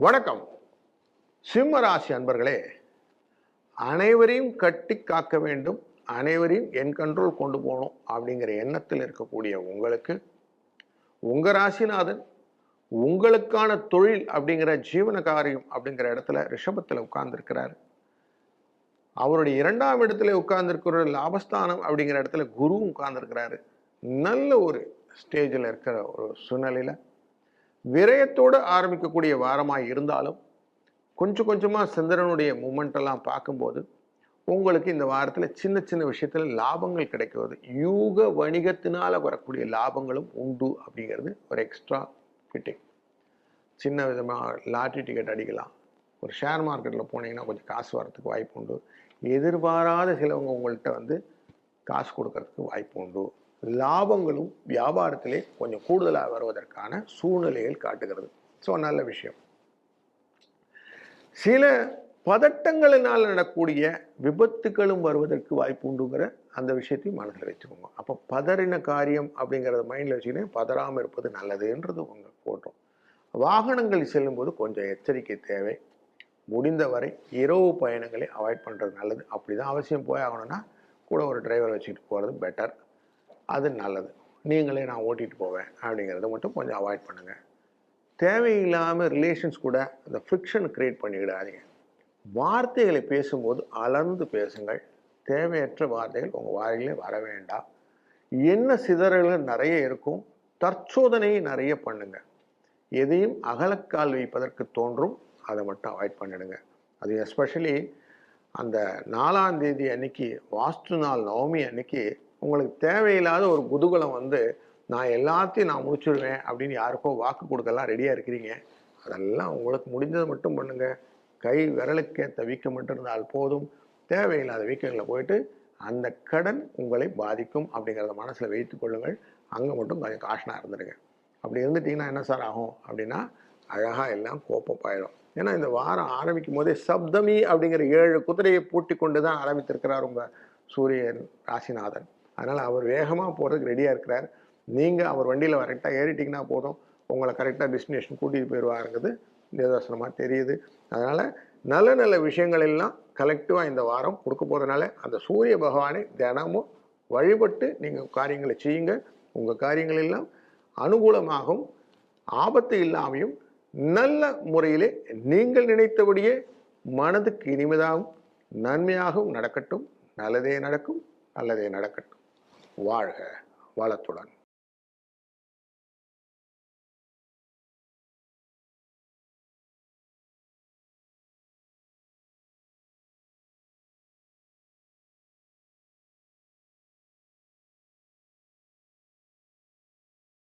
வணக்கம். சிம்ம ராசி அன்பர்களே, அனைவரையும் கட்டி காக்க வேண்டும், அனைவரையும் என் கண்ட்ரோல் கொண்டு போகணும் அப்படிங்கிற எண்ணத்தில் இருக்கக்கூடிய உங்களுக்கு உங்க ராசிநாதன் உங்களுக்கான தொழில் அப்படிங்கிற ஜீவன காரியம் அப்படிங்கிற இடத்துல ரிஷபத்தில் உட்கார்ந்துருக்கிறார். அவருடைய 2ஆம் இடத்துல உட்கார்ந்துருக்கிற லாபஸ்தானம் அப்படிங்கிற இடத்துல குருவும் உட்கார்ந்துருக்கிறாரு. நல்ல ஒரு ஸ்டேஜில் இருக்கிற ஒரு சூழ்நிலையில் விரயத்தோடு ஆரம்பிக்கக்கூடிய வாரமாக இருந்தாலும் கொஞ்சம் கொஞ்சமாக சந்திரனுடைய மூமெண்ட் எல்லாம் பார்க்கும்போது உங்களுக்கு இந்த வாரத்தில் சின்ன சின்ன விஷயத்தில் லாபங்கள் கிடைக்கிறது. யூக வணிகத்தினால் வரக்கூடிய லாபங்களும் உண்டு அப்படிங்கிறது ஒரு எக்ஸ்ட்ரா ஃபிட்டிங். சின்ன விதமாக லாட்ரி டிக்கெட் அடிக்கலாம். ஒரு ஷேர் மார்க்கெட்டில் போனீங்கன்னா கொஞ்சம் காசு வரத்துக்கு வாய்ப்பு உண்டு. எதிர்பாராத சிலவங்க உங்கள்கிட்ட காசு கொடுக்கறதுக்கு வாய்ப்பு உண்டு. லாபங்களும் வியாபாரத்திலே கொஞ்சம் கூடுதலாக வருவதற்கான சூழ்நிலைகள் காட்டுகிறது. ஸோ நல்ல விஷயம். சில பதட்டங்களினால் நடக்கூடிய விபத்துகளும் வருவதற்கு வாய்ப்பு உண்டுங்கிற அந்த விஷயத்தையும் மனதில் வச்சுக்கோங்க. அப்போ பதறின காரியம் அப்படிங்கிறத மைண்டில் வச்சுக்கிட்டு பதறாமல் இருப்பது நல்லதுன்றது உங்கள் போட்டோம். வாகனங்கள் செல்லும்போது கொஞ்சம் எச்சரிக்கை தேவை. முடிந்தவரை இரவு பயணங்களை அவாய்ட் பண்ணுறது நல்லது. அப்படி தான் அவசியம் போய் ஆகணும்னா கூட ஒரு டிரைவர் வச்சுக்கிட்டு போகிறது பெட்டர். அது நல்லது. நீங்களே நான் ஓட்டிகிட்டு போவேன் அப்படிங்கிறத மட்டும் கொஞ்சம் அவாய்ட் பண்ணுங்கள். தேவையில்லாமல் ரிலேஷன்ஸ் கூட அந்த ஃப்ரிக்ஷன் க்ரியேட் பண்ணிவிடாதீங்க. வார்த்தைகளை பேசும்போது அளந்து பேசுங்கள். தேவையற்ற வார்த்தைகள் உங்கள் வாயிலே வர வேண்டாம். என்ன சிதறல்கள் நிறைய இருக்கும். தற்சோதனையை நிறைய பண்ணுங்க. எதையும் அகலக்கால் வைப்பதற்கு தோன்றும், அதை மட்டும் அவாய்ட் பண்ணிடுங்க. அது எஸ்பெஷலி அந்த 4ஆம் தேதி அன்னைக்கு வாஸ்து நாள் நவமி அன்னைக்கு உங்களுக்கு தேவையில்லாத ஒரு குதூகலம் நான் எல்லாத்தையும் நான் முடிச்சுடுவேன் அப்படின்னு யாருக்கோ வாக்கு கொடுக்கலாம் ரெடியாக இருக்கிறீங்க. அதெல்லாம் உங்களுக்கு முடிஞ்சதை மட்டும் பண்ணுங்க. கை விரலுக்கேற்ற வீக்கம் மட்டும் இருந்தால் போதும். தேவையில்லாத வீக்கங்களை போயிட்டு அந்த கடன் உங்களை பாதிக்கும் அப்படிங்கிறத மனசில் வைத்து கொள்ளுங்கள். அங்கே மட்டும் கொஞ்சம் காஷனாக இருந்துடுங்க. அப்படி இருந்துட்டிங்கன்னா என்ன சார் ஆகும் அப்படின்னா அழகாக எல்லாம் கோப்பப்பாயிடும். ஏன்னா இந்த வாரம் ஆரம்பிக்கும் போதே சப்தமி அப்படிங்கிற 7 குதிரையை பூட்டி கொண்டு தான் ஆரம்பித்திருக்கிறார் உங்கள் சூரியன் ராசிநாதன். அதனால் அவர் வேகமாக போகிறதுக்கு ரெடியாக இருக்கிறார். நீங்கள் அவர் வண்டியில் கரெக்டாக ஏறிட்டிங்கன்னா போதும், உங்களை கரெக்டாக டெஸ்டினேஷன் கூட்டிகிட்டு போயிடுவாருங்கிறது நிதர்சனமாக தெரியுது. அதனால் நல்ல நல்ல விஷயங்கள் எல்லாம் கலெக்டிவாக இந்த வாரம் கொடுக்க போகிறதுனால அந்த சூரிய பகவானை தினமும் வழிபட்டு நீங்கள் காரியங்களை செய்யுங்க. உங்கள் காரியங்கள் எல்லாம் அனுகூலமாகவும் ஆபத்து இல்லாமையும் நல்ல முறையிலே நீங்கள் நினைத்தபடியே மனதுக்கு இனிமையாகவும் நன்மையாகவும் நடக்கட்டும். நல்லதே நடக்கும், நல்லதே நடக்கட்டும். வாழ்க வளத்துடன்.